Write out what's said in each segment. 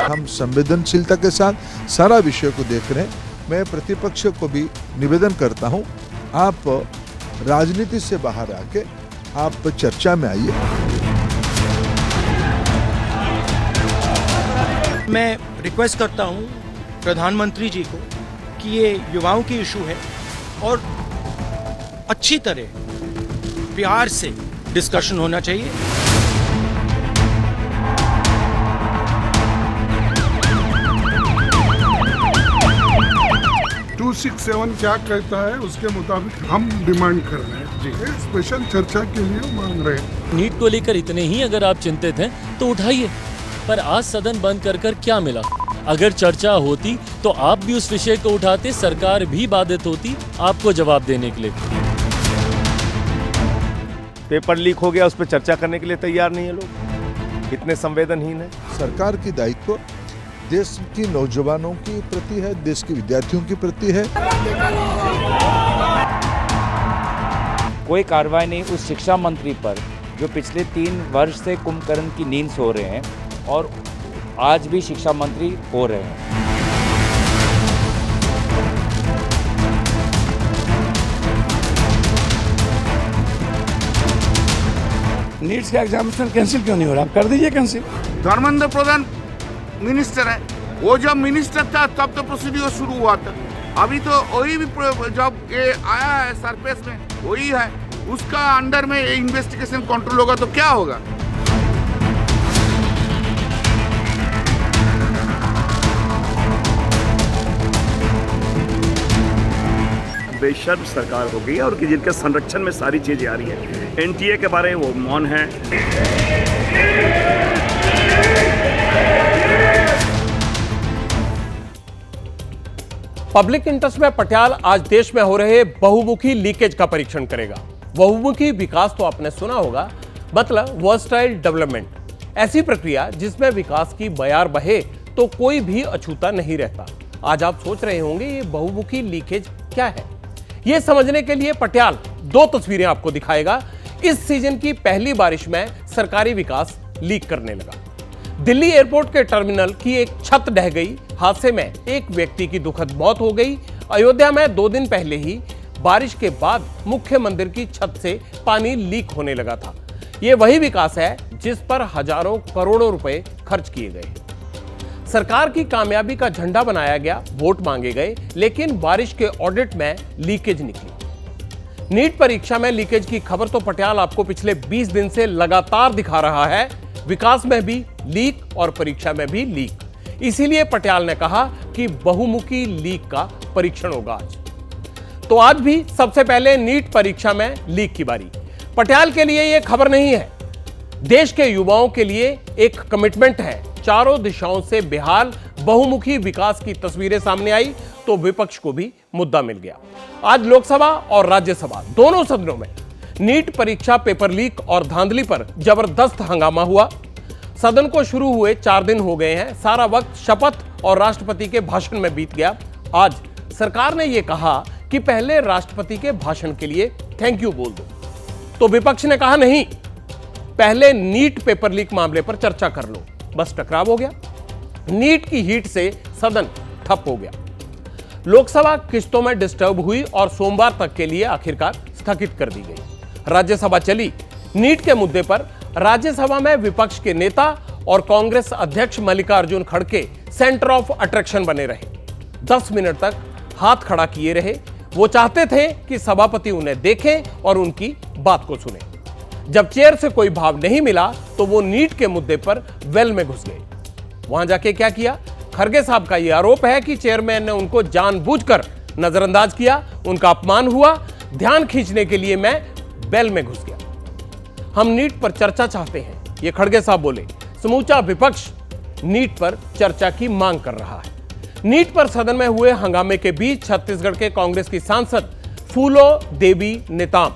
हम संवेदनशीलता के साथ सारा विषय को देख रहे हैं। मैं प्रतिपक्ष को भी निवेदन करता हूं, आप राजनीति से बाहर आके आप चर्चा में आइए। मैं रिक्वेस्ट करता हूं प्रधानमंत्री जी को कि ये युवाओं की इशू है और अच्छी तरह प्यार से डिस्कशन होना चाहिए। 267 क्या कहता है उसके मुताबिक हम डिमांड कर रहे हैं जी, स्पेशल चर्चा के लिए मांग रहे हैं। नीट को लेकर इतने ही अगर आप चिंतित हैं तो उठाइए, पर आज सदन बंद कर क्या मिला? अगर चर्चा होती तो आप भी उस विषय को उठाते, सरकार भी बाधित होती आपको जवाब देने के लिए। पेपर लीक हो गया, उस पर चर्चा करने के लिए तैयार नहीं है लोग, इतने संवेदनहीन है। सरकार की दायित्व देश की नौजवानों की प्रति है, देश के विद्यार्थियों की प्रति है। कोई कार्रवाई नहीं उस शिक्षा मंत्री पर जो पिछले 3 वर्ष से कुंभकर्ण की नींद सो रहे हैं और आज भी शिक्षा मंत्री हो रहे हैं। नीट्स का एग्जामिनेशन कैंसिल क्यों नहीं हो रहा? कर दीजिए कैंसिल। धर्मेंद्र प्रधान मिनिस्टर है, वो जब मिनिस्टर था तब तो प्रोसीड्यूर शुरू हुआ था। अभी तो वही भी जब ये आया है सरफेस में वही है, उसका अंडर में इन्वेस्टिगेशन कंट्रोल होगा तो क्या होगा? बेशर्म सरकार हो गई है और जिनके संरक्षण में सारी चीजें आ रही है। एनटीए के बारे में वो मौन है। पब्लिक इंटरेस्ट में पटियाल आज देश में हो रहे बहुमुखी लीकेज का परीक्षण करेगा। बहुमुखी विकास तो आपने सुना होगा, मतलब वर्सटाइल डेवलपमेंट, ऐसी प्रक्रिया जिसमें विकास की बयार बहे तो कोई भी अछूता नहीं रहता। आज आप सोच रहे होंगे ये बहुमुखी लीकेज क्या है? ये समझने के लिए पटियाल 2 तस्वीरें आपको दिखाएगा। इस सीजन की पहली बारिश में सरकारी विकास लीक करने लगा। दिल्ली एयरपोर्ट के टर्मिनल की एक छत ढह गई। हादसे में एक व्यक्ति की दुखद मौत हो गई। अयोध्या में 2 दिन पहले ही बारिश के बाद मुख्य मंदिर की छत से पानी लीक होने लगा था। यह वही विकास है जिस पर हजारों करोड़ों रुपए खर्च किए गए। सरकार की कामयाबी का झंडा बनाया गया, वोट मांगे गए, लेकिन बारिश के ऑडिट में लीकेज निकली। नीट परीक्षा में लीकेज की खबर तो पटियाल आपको पिछले 20 दिन से लगातार दिखा रहा है। विकास में भी लीक और परीक्षा में भी लीक। इसीलिए पटियाल ने कहा कि बहुमुखी लीक का परीक्षण होगा आज। तो आज भी सबसे पहले नीट परीक्षा में लीक की बारी। पटियाल के लिए यह खबर नहीं है, देश के युवाओं के लिए एक कमिटमेंट है। चारों दिशाओं से बेहाल बहुमुखी विकास की तस्वीरें सामने आई तो विपक्ष को भी मुद्दा मिल गया। आज लोकसभा और राज्यसभा दोनों सदनों में नीट परीक्षा पेपर लीक और धांधली पर जबरदस्त हंगामा हुआ। सदन को शुरू हुए 4 दिन हो गए हैं। सारा वक्त शपथ और राष्ट्रपति के भाषण में बीत गया। आज सरकार ने यह कहा कि पहले राष्ट्रपति के भाषण के लिए थैंक यू बोल दो, तो विपक्ष ने कहा नहीं, पहले नीट पेपर लीक मामले पर चर्चा कर लो। बस टकराव हो गया। नीट की हीट से सदन ठप हो गया। लोकसभा किस्तों में डिस्टर्ब हुई और सोमवार तक के लिए आखिरकार स्थगित कर दी गई। राज्यसभा चली। नीट के मुद्दे पर राज्यसभा में विपक्ष के नेता और कांग्रेस अध्यक्ष मल्लिकार्जुन खड़गे सेंटर ऑफ अट्रैक्शन बने रहे। 10 मिनट तक हाथ खड़ा किए रहे। वो चाहते थे कि सभापति उन्हें देखें और उनकी बात को सुने। जब चेयर से कोई भाव नहीं मिला तो वो नीट के मुद्दे पर वेल में घुस गए। वहां जाके क्या किया? खड़गे साहब का यह आरोप है कि चेयरमैन ने उनको जानबूझकर नजरअंदाज किया, उनका अपमान हुआ। ध्यान खींचने के लिए मैं बेल में घुस गया। हम नीट पर चर्चा चाहते हैं, ये खड़गे साहब बोले। समूचा विपक्ष नीट पर चर्चा की मांग कर रहा है। नीट पर सदन में हुए हंगामे के बीच छत्तीसगढ़ के कांग्रेस की सांसद फूलो देवी नेताम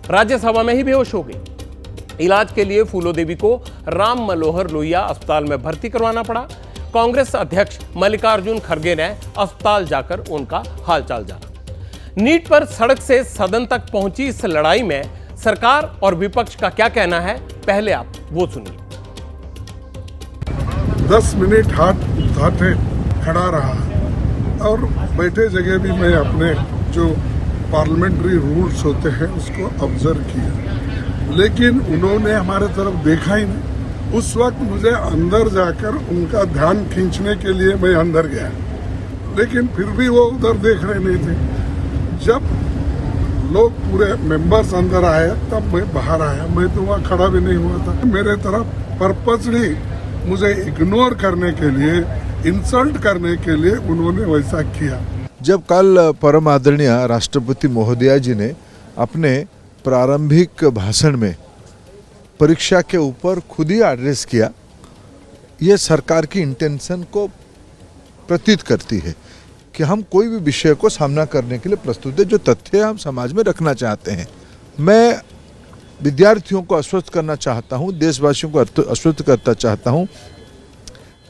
राज्यसभा में ही बेहोश हो गई। इलाज के लिए फूलो देवी को राम मनोहर लोहिया अस्पताल में भर्ती करवाना पड़ा। कांग्रेस अध्यक्ष मल्लिकार्जुन खड़गे ने अस्पताल जाकर उनका हालचाल जाना। नीट पर सड़क से सदन तक पहुंची इस लड़ाई में सरकार और विपक्ष का क्या कहना है, पहले आप वो सुनिए। 10 मिनट हाथ उठाते खड़ा रहा और बैठे जगह भी मैं अपने जो पार्लियामेंट्री रूल्स होते हैं उसको ऑब्जर्व किया, लेकिन उन्होंने हमारे तरफ देखा ही नहीं। उस वक्त मुझे अंदर जाकर उनका ध्यान खींचने के लिए मैं अंदर गया, लेकिन फिर भी वो उधर देख रहे नहीं थे। जब लोग पूरे मेंबर्स अंदर आए तब मैं बाहर आया, मैं तो वहाँ खड़ा भी नहीं हुआ था। मेरे तरफ पर्पसली मुझे इग्नोर करने के लिए, इंसल्ट करने के लिए उन्होंने वैसा किया। जब कल परम आदरणीय राष्ट्रपति महोदया जी ने अपने प्रारंभिक भाषण में परीक्षा के ऊपर खुद ही एड्रेस किया, ये सरकार की इंटेंशन को प्रतीत करती है कि हम कोई भी विषय को सामना करने के लिए प्रस्तुत है, जो तथ्य हम समाज में रखना चाहते हैं। मैं विद्यार्थियों को आश्वस्त करना चाहता हूं, देशवासियों को आश्वस्त करना चाहता हूं,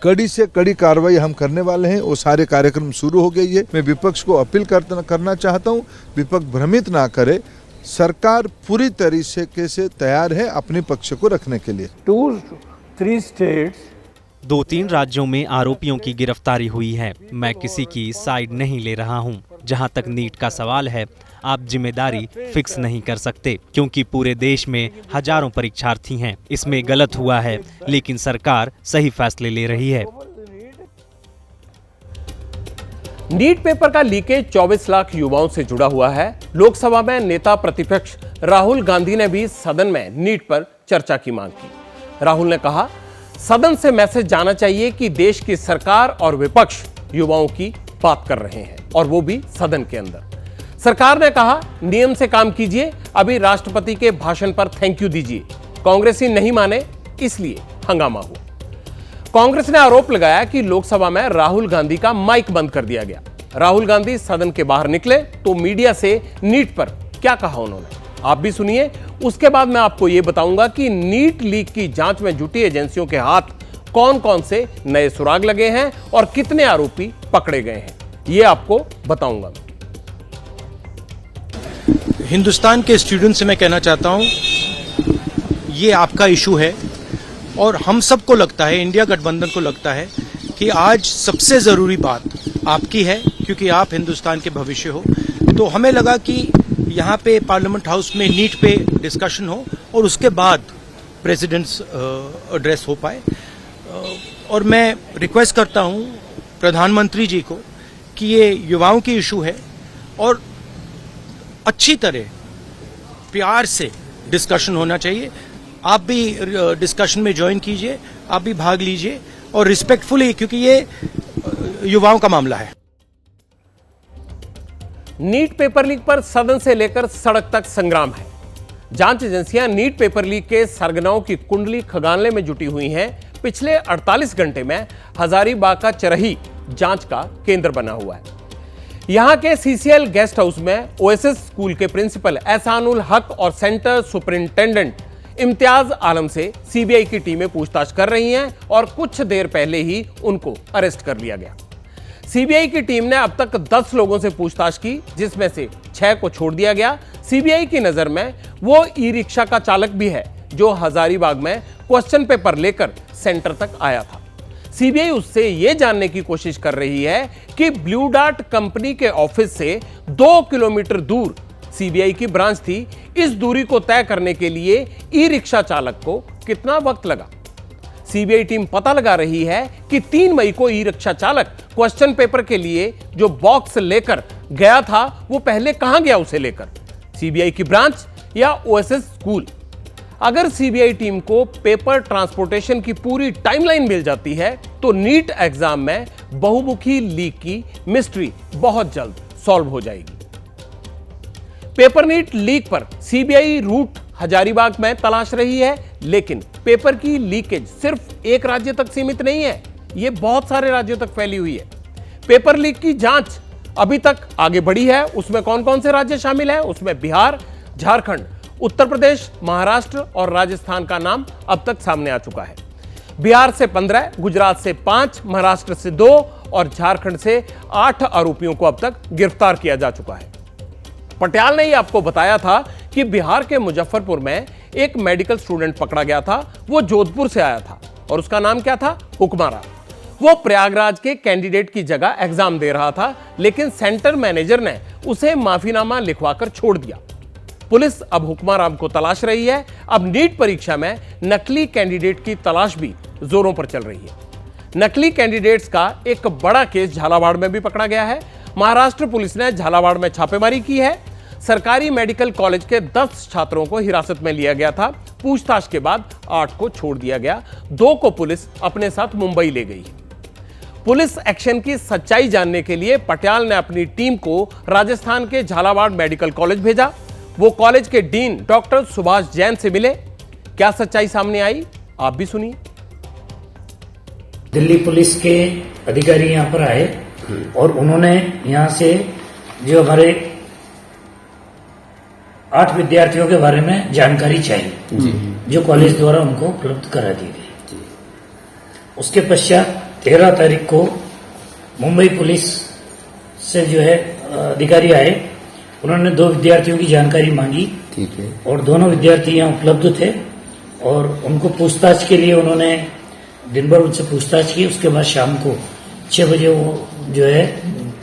कड़ी से कड़ी कार्रवाई हम करने वाले हैं। वो सारे कार्यक्रम शुरू हो गई है। मैं विपक्ष को अपील करना चाहता हूं, विपक्ष भ्रमित ना करे, सरकार पूरी तरीके से तैयार है अपने पक्ष को रखने के लिए। 2-3 states 2-3 राज्यों में आरोपियों की गिरफ्तारी हुई है। मैं किसी की साइड नहीं ले रहा हूं। जहां तक नीट का सवाल है, आप जिम्मेदारी फिक्स नहीं कर सकते, क्योंकि पूरे देश में हजारों परीक्षार्थी हैं। इसमें गलत हुआ है, लेकिन सरकार सही फैसले ले रही है। नीट पेपर का लीकेज 24 लाख युवाओं से जुड़ा हुआ है। लोकसभा में नेता प्रतिपक्ष राहुल गांधी ने भी सदन में नीट पर चर्चा की मांग की। राहुल ने कहा, सदन से मैसेज जाना चाहिए कि देश की सरकार और विपक्ष युवाओं की बात कर रहे हैं, और वो भी सदन के अंदर। सरकार ने कहा, नियम से काम कीजिए, अभी राष्ट्रपति के भाषण पर थैंक यू दीजिए। कांग्रेसी नहीं माने, इसलिए हंगामा हुआ। कांग्रेस ने आरोप लगाया कि लोकसभा में राहुल गांधी का माइक बंद कर दिया गया। राहुल गांधी सदन के बाहर निकले तो मीडिया से नीट पर क्या कहा उन्होंने, आप भी सुनिए। उसके बाद मैं आपको यह बताऊंगा कि नीट लीक की जांच में जुटी एजेंसियों के हाथ कौन कौन से नए सुराग लगे हैं और कितने आरोपी पकड़े गए हैं, यह आपको बताऊंगा। हिंदुस्तान के स्टूडेंट से मैं कहना चाहता हूं, ये आपका इशू है और हम सबको लगता है, इंडिया गठबंधन को लगता है कि आज सबसे जरूरी बात आपकी है, क्योंकि आप हिंदुस्तान के भविष्य हो। तो हमें लगा कि यहाँ पे पार्लियामेंट हाउस में नीट पे डिस्कशन हो और उसके बाद प्रेसिडेंट्स एड्रेस हो पाए। और मैं रिक्वेस्ट करता हूँ प्रधानमंत्री जी को कि ये युवाओं की इशू है और अच्छी तरह प्यार से डिस्कशन होना चाहिए। आप भी डिस्कशन में ज्वाइन कीजिए, आप भी भाग लीजिए और रिस्पेक्टफुली, क्योंकि ये युवाओं का मामला है। नीट पेपर लीक पर सदन से लेकर सड़क तक संग्राम है। जांच एजेंसियां नीट पेपर लीक के सरगनाओं की कुंडली खंगालने में जुटी हुई हैं। पिछले 48 घंटे में हजारीबाग का चरही जांच का केंद्र बना हुआ है। यहां के सीसीएल गेस्ट हाउस में ओएसएस स्कूल के प्रिंसिपल एहसानुल हक और सेंटर सुपरिंटेंडेंट इम्तियाज आलम से सीबीआई की टीमें पूछताछ कर रही हैं और कुछ देर पहले ही उनको अरेस्ट कर लिया गया। सीबीआई की टीम ने अब तक 10 लोगों से पूछताछ की, जिसमें से 6 को छोड़ दिया गया। सीबीआई की नजर में वो ई रिक्शा का चालक भी है जो हजारीबाग में क्वेश्चन पेपर लेकर सेंटर तक आया था। सीबीआई उससे यह जानने की कोशिश कर रही है कि ब्लू डार्ट कंपनी के ऑफिस से 2 किलोमीटर दूर सीबीआई की ब्रांच थी। इस दूरी को तय करने के लिए ई रिक्शा चालक को कितना वक्त लगा। सीबीआई टीम पता लगा रही है कि 3 मई को ई रिक्शा चालक क्वेश्चन पेपर के लिए जो बॉक्स लेकर गया था, वो पहले कहां गया उसे लेकर, सीबीआई की ब्रांच या ओएसएस स्कूल। अगर सीबीआई टीम को पेपर ट्रांसपोर्टेशन की पूरी टाइमलाइन मिल जाती है तो नीट एग्जाम में बहुमुखी लीक की मिस्ट्री बहुत जल्द सॉल्व हो जाएगी। पेपर नीट लीक पर सीबीआई रूट हजारीबाग में तलाश रही है, लेकिन पेपर की लीकेज सिर्फ एक राज्य तक सीमित नहीं है, यह बहुत सारे राज्यों तक फैली हुई है। पेपर लीक की जांच अभी तक आगे बढ़ी है। उसमें कौन कौन से राज्य शामिल है? उसमें बिहार, झारखंड, उत्तर प्रदेश, महाराष्ट्र और राजस्थान का नाम अब तक सामने आ चुका है। बिहार से 15, गुजरात से 5, महाराष्ट्र से 2 और झारखंड से 8 आरोपियों को अब तक गिरफ्तार किया जा चुका है। पटियाल ने ही आपको बताया था कि बिहार के मुजफ्फरपुर में एक मेडिकल स्टूडेंट पकड़ा गया था। वो जोधपुर से आया था। और उसका नाम क्या था? हुक्माराम। वो प्रयागराज के कैंडिडेट की जगह एग्जाम दे रहा था, लेकिन सेंटर मैनेजर ने उसे माफीनामा लिखवाकर छोड़ दिया। पुलिस अब हुक्माराम को तलाश रही है। अब नीट परीक्षा में नकली कैंडिडेट की तलाश भी जोरों पर चल रही है। नकली कैंडिडेट्स का एक बड़ा केस झालावाड़ में भी पकड़ा गया है। महाराष्ट्र पुलिस ने झालावाड़ में छापेमारी की है। सरकारी मेडिकल कॉलेज के 10 छात्रों को हिरासत में लिया गया था। पूछताछ के बाद 8 को छोड़ दिया गया। 2 को पुलिस अपने साथ मुंबई ले गई। पुलिस एक्शन की सच्चाई जानने के लिए पटियाल ने अपनी टीम को राजस्थान के झालावाड़ मेडिकल कॉलेज भेजा। वो कॉलेज के डीन डॉक्टर सुभाष जैन से मिले। क्या सच्चाई सामने आई, आप भी सुनिए। दिल्ली पुलिस के अधिकारी यहाँ पर आए और उन्होंने यहाँ से जो हमारे 8 विद्यार्थियों के बारे में जानकारी चाहिए, जो कॉलेज द्वारा उनको उपलब्ध करा दी गई। उसके पश्चात 13 तारीख को मुंबई पुलिस से जो है अधिकारी आए। उन्होंने 2 विद्यार्थियों की जानकारी मांगी। ठीक है। और दोनों विद्यार्थी यहाँ उपलब्ध थे और उनको पूछताछ के लिए उन्होंने दिन भर उनसे पूछताछ की। उसके बाद शाम को 6 बजे वो जो है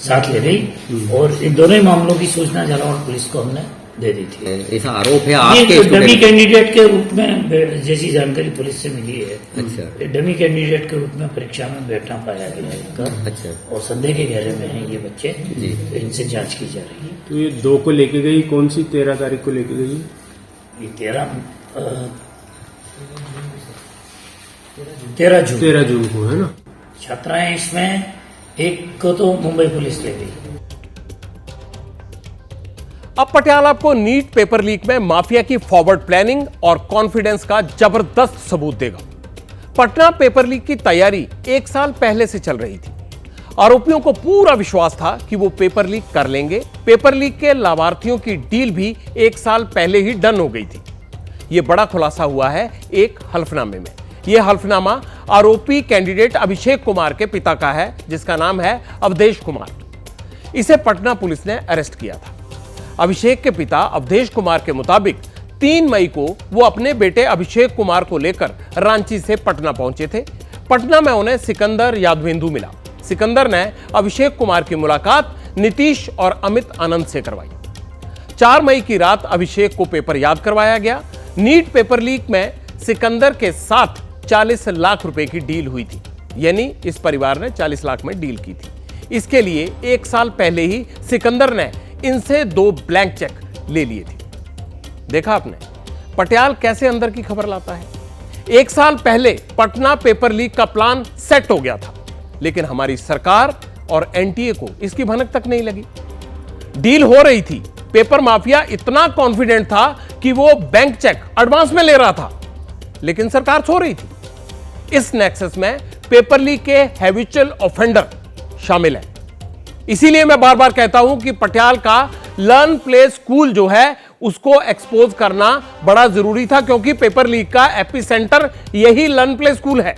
साथ ले गई और इन दोनों ही मामलों की सूचना झालावाड़ पुलिस को हमने दे दी थी। ऐसा आरोप है आपके ये डमी कैंडिडेट के रूप में जैसी जानकारी पुलिस से मिली है। अच्छा। डमी कैंडिडेट के रूप में परीक्षा में बैठना पाया गया है इनका। अच्छा। और संदेह के घेरे में हैं ये बच्चे। जी। तो इनसे जांच की जा रही है। तो ये 2 को लेके गई, कौन सी 13 तारीख को लेके गई? ये 13 जून को है ना। छात्राएं इसमें एक को तो मुंबई पुलिस ले गई। अब पटियाला आपको नीट पेपर लीक में माफिया की फॉरवर्ड प्लानिंग और कॉन्फिडेंस का जबरदस्त सबूत देगा। पटना पेपर लीक की तैयारी 1 साल पहले से चल रही थी। आरोपियों को पूरा विश्वास था कि वो पेपर लीक कर लेंगे। पेपर लीक के लाभार्थियों की डील भी 1 साल पहले ही डन हो गई थी। यह बड़ा खुलासा हुआ है एक हल्फनामे में। यह हल्फनामा आरोपी कैंडिडेट अभिषेक कुमार के पिता का है, जिसका नाम है अवधेश कुमार। इसे पटना पुलिस ने अरेस्ट किया था। अभिषेक के पिता अवधेश कुमार के मुताबिक 3 मई को वो अपने बेटे अभिषेक कुमार को लेकर रांची से पटना पहुंचे थे। पटना में उन्हें सिकंदर यादवेंदु मिला। सिकंदर ने अभिषेक कुमार की मुलाकात नीतीश और अमित आनंद से करवाई। 4 मई की रात अभिषेक को पेपर याद करवाया गया। नीट पेपर लीक में सिकंदर के साथ 40 लाख रुपए की डील हुई थी, यानी इस परिवार ने 40 लाख में डील की थी। इसके लिए 1 साल पहले ही सिकंदर ने इनसे 2 ब्लैंक चेक ले लिए थे। देखा आपने पटियाल कैसे अंदर की खबर लाता है। 1 साल पहले पटना पेपर लीक का प्लान सेट हो गया था, लेकिन हमारी सरकार और एनटीए को इसकी भनक तक नहीं लगी। डील हो रही थी। पेपर माफिया इतना कॉन्फिडेंट था कि वो बैंक चेक एडवांस में ले रहा था, लेकिन सरकार सो रही थी। इस नेक्सस में पेपर लीक के हैबिचुअल ऑफेंडर शामिल है। इसीलिए मैं बार बार कहता हूं कि पटियाल का लर्न प्ले स्कूल जो है उसको एक्सपोज करना बड़ा जरूरी था, क्योंकि पेपर लीक का एपिसेंटर यही लर्न प्ले स्कूल है।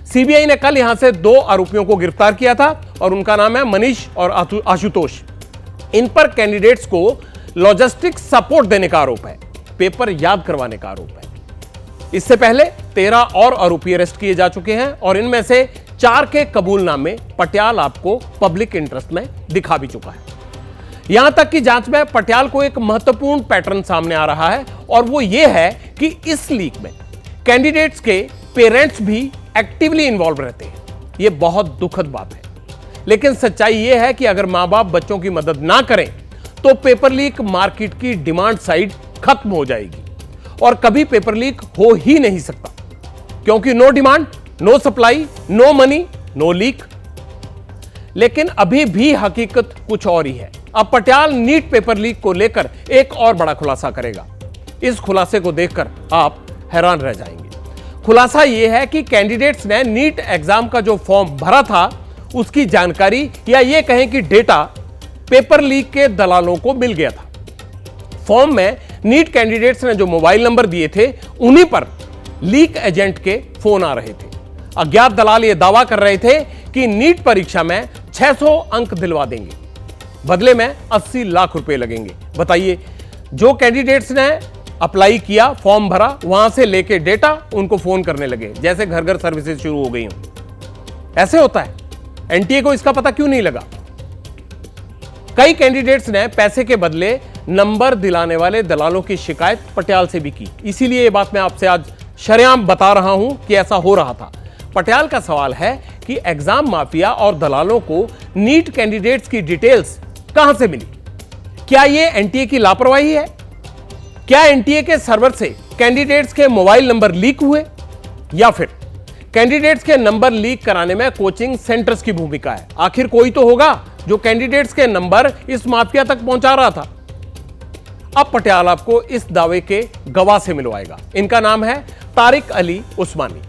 सीबीआई ने कल यहां से 2 आरोपियों को गिरफ्तार किया था और उनका नाम है मनीष और आशुतोष। इन पर कैंडिडेट्स को लॉजिस्टिक सपोर्ट देने का आरोप है, पेपर याद करवाने का आरोप है। इससे पहले 13 और आरोपी अरेस्ट किए जा चुके हैं और इनमें से 4 के कबूलनामे पटियाल आपको पब्लिक इंटरेस्ट में दिखा भी चुका है। यहां तक कि जांच में पटियाल को एक महत्वपूर्ण पैटर्न सामने आ रहा है और वो ये है कि इस लीक में कैंडिडेट्स के पेरेंट्स भी एक्टिवली इन्वॉल्व रहते हैं। ये बहुत दुखद बात है, लेकिन सच्चाई ये है कि अगर मां बाप बच्चों की मदद ना करें तो पेपर लीक मार्केट की डिमांड साइड खत्म हो जाएगी और कभी पेपर लीक हो ही नहीं सकता, क्योंकि no demand, no supply, no money, no leak. लेकिन अभी भी हकीकत कुछ और ही है। अब पटियाल नीट पेपर लीक को लेकर एक और बड़ा खुलासा करेगा। इस खुलासे को देखकर आप हैरान रह जाएंगे। खुलासा यह है कि कैंडिडेट्स ने नीट एग्जाम का जो फॉर्म भरा था उसकी जानकारी या यह कहें कि डेटा पेपर लीक के दलालों को मिल गया था। फॉर्म में नीट कैंडिडेट्स ने जो मोबाइल नंबर दिए थे उन्हीं पर लीक एजेंट के फोन आ रहे थे। अज्ञात दलाल यह दावा कर रहे थे कि नीट परीक्षा में 600 अंक दिलवा देंगे, बदले में 80 लाख रुपए लगेंगे। बताइए, जो कैंडिडेट्स ने अप्लाई किया, फॉर्म भरा, वहां से लेके डेटा उनको फोन करने लगे, जैसे घर घर सर्विसेज शुरू हो गई हूं। ऐसे होता है। एनटीए को इसका पता क्यों नहीं लगा? कई कैंडिडेट्स ने पैसे के बदले नंबर दिलाने वाले दलालों की शिकायत पटियाल से भी की। इसीलिए ये बात मैं आपसे आज शरेआम बता रहा हूं कि ऐसा हो रहा था। पटियाल का सवाल है कि एग्जाम माफिया और दलालों को नीट कैंडिडेट्स की डिटेल्स कहां से मिली? क्या यह एनटीए की लापरवाही है? क्या एनटीए के सर्वर से कैंडिडेट्स के मोबाइल नंबर लीक हुए, या फिर कैंडिडेट्स के नंबर लीक कराने में कोचिंग सेंटर्स की भूमिका है? आखिर कोई तो होगा जो कैंडिडेट्स के नंबर इस माफिया तक पहुंचा रहा था। अब पटियाल आपको इस दावे के गवाह से मिलवाएगा। इनका नाम है तारिक अली उस्मानी।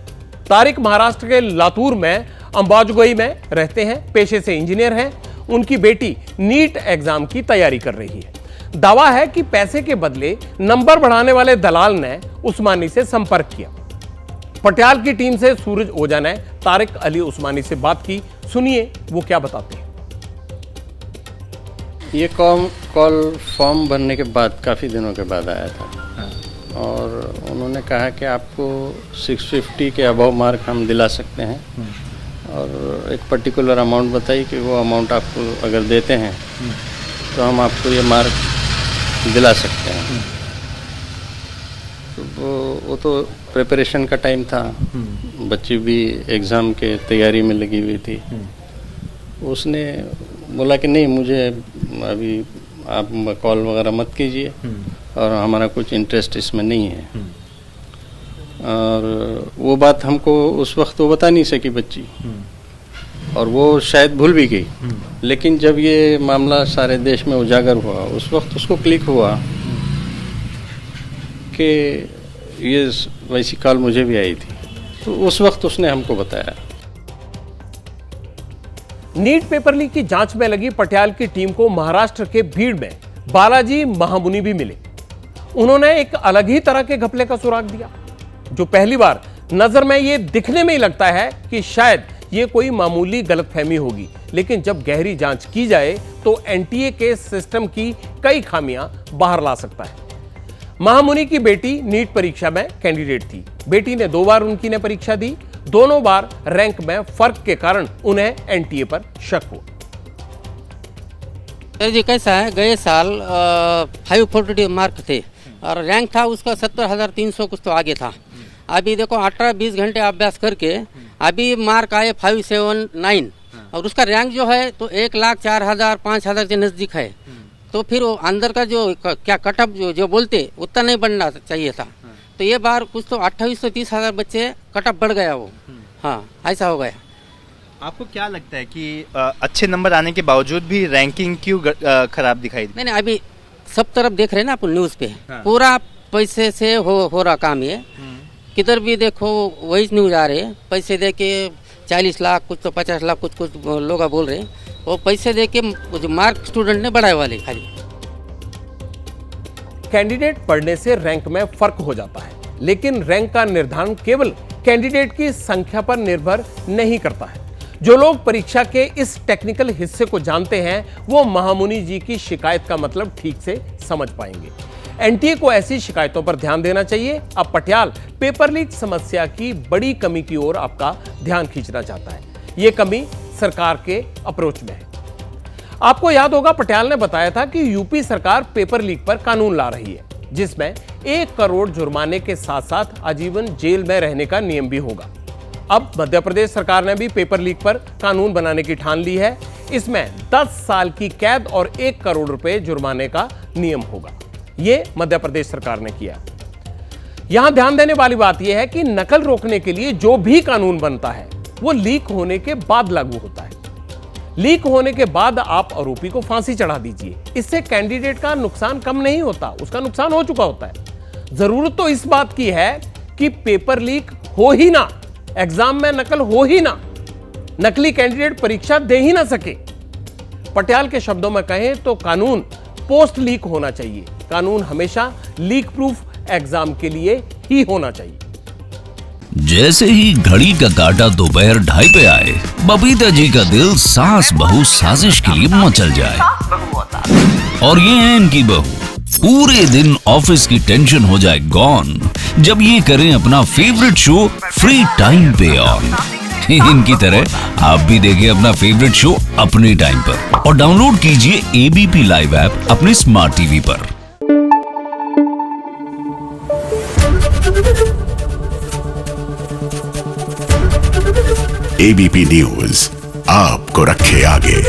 तारिक महाराष्ट्र के लातूर में अंबाजोगई में रहते हैं, पेशे से इंजीनियर हैं। उनकी बेटी नीट एग्जाम की तैयारी कर रही है। दावा है कि पैसे के बदले नंबर बढ़ाने वाले दलाल ने उस्मानी से संपर्क किया। पटियाल की टीम से सूरज ओझा ने तारिक अली उस्मानी से बात की। सुनिए वो क्या बताते हैं। ये कॉल फॉर्म भरने के बाद काफ़ी दिनों के बाद आया था और उन्होंने कहा कि आपको 650 के अबव मार्क हम दिला सकते हैं और एक पर्टिकुलर अमाउंट बताई कि वो अमाउंट आपको अगर देते हैं तो हम आपको ये मार्क दिला सकते हैं। तो वो तो प्रिपरेशन का टाइम था, बच्ची भी एग्ज़ाम के तैयारी में लगी हुई थी। उसने बोला कि नहीं, मुझे अभी आप कॉल वगैरह मत कीजिए और हमारा कुछ इंटरेस्ट इसमें नहीं है। और वो बात हमको उस वक्त वो बता नहीं सकी बच्ची, और वो शायद भूल भी गई। लेकिन जब ये मामला सारे देश में उजागर हुआ, उस वक्त उसको क्लिक हुआ कि ये वैसी कॉल मुझे भी आई थी, तो उस वक्त उसने हमको बताया। नीट पेपर लीक की जांच में लगी पटियाल की टीम को महाराष्ट्र के भीड़ में बालाजी महामुनि भी मिले। उन्होंने एक अलग ही तरह के घपले का सुराग दिया, जो पहली बार नजर में ये दिखने में ही लगता है कि शायद ये कोई मामूली गलतफहमी होगी, लेकिन जब गहरी जांच की जाए तो एनटीए के सिस्टम की कई खामियां बाहर ला सकता है। महामुनि की बेटी नीट परीक्षा में कैंडिडेट थी। बेटी ने 2 बार उनकी ने परीक्षा दी। दोनों बार रैंक में फर्क के कारण उन्हें एनटीए पर शक हुआ। जी कैसा है, गए साल 540 मार्क थे और रैंक था उसका 70,300 कुछ तो आगे था। अभी देखो 18-20 घंटे अभ्यास करके अभी मार्क आए 579 और उसका रैंक जो है तो 1,04,000 5,000 के नज़दीक है। तो फिर वो अंदर का जो क्या कटअप जो बोलते उतना नहीं बढ़ना चाहिए था। तो ये बार कुछ तो 28-30,000 बच्चे कटअप बढ़ गया वो। हाँ, ऐसा हो गया। आपको क्या लगता है कि अच्छे नंबर आने के बावजूद भी रैंकिंग क्यों खराब दिखाई दी? नहीं, अभी सब तरफ देख रहे हैं ना अपन न्यूज़ पे। हाँ। पूरा पैसे से हो रहा काम ये। किधर भी देखो वही न्यूज आ रहे हैं। पैसे दे के 40 लाख कुछ तो 50 लाख कुछ लोग बोल रहे हैं। वो पैसे दे के जो मार्क स्टूडेंट ने बढ़ाए वाले खाली। कैंडिडेट पढ़ने से रैंक में फर्क हो जाता है, लेकिन रैंक का निर्धारण केवल कैंडिडेट की संख्या पर निर्भर नहीं करता है। जो लोग परीक्षा के इस टेक्निकल हिस्से को जानते हैं वो महामुनि जी की शिकायत का मतलब ठीक से समझ पाएंगे। एनटीए को ऐसी शिकायतों पर ध्यान देना चाहिए। अब पटियाल पेपर लीक समस्या की बड़ी कमी की ओर आपका ध्यान खींचना चाहता है। यह कमी सरकार के अप्रोच में है। आपको याद होगा पटियाल ने बताया था कि यूपी सरकार पेपर लीक पर कानून ला रही है, जिसमें 1 करोड़ जुर्माने के साथ साथ आजीवन जेल में रहने का नियम भी होगा। अब मध्य प्रदेश सरकार ने भी पेपर लीक पर कानून बनाने की ठान ली है। इसमें 10 साल की कैद और 1 करोड़ रुपए जुर्माने का नियम होगा। यह मध्य प्रदेश सरकार ने किया। यहां ध्यान देने वाली बात यह है कि नकल रोकने के लिए जो भी कानून बनता है वो लीक होने के बाद लागू होता है। लीक होने के बाद आप आरोपी को फांसी चढ़ा दीजिए, इससे कैंडिडेट का नुकसान कम नहीं होता, उसका नुकसान हो चुका होता है। जरूरत तो इस बात की है कि पेपर लीक हो ही ना, एग्जाम में नकल हो ही ना, नकली कैंडिडेट परीक्षा दे ही ना सके। पटियाल के शब्दों में कहें तो कानून पोस्ट लीक होना चाहिए। कानून हमेशा लीक प्रूफ एग्जाम के लिए ही होना चाहिए। जैसे ही घड़ी का काटा दोपहर 2:30 पे आए, बबीता जी का दिल सास बहू साजिश के लिए मचल जाए। और ये है इनकी बहू पूरे दिन ऑफिस की टेंशन हो जाए गॉन जब ये करें अपना फेवरेट शो फ्री टाइम पे ऑन। इनकी तरह आप भी देखें अपना फेवरेट शो अपने टाइम पर और डाउनलोड कीजिए एबीपी लाइव ऐप अपने स्मार्ट टीवी पर। एबीपी न्यूज आपको रखे आगे।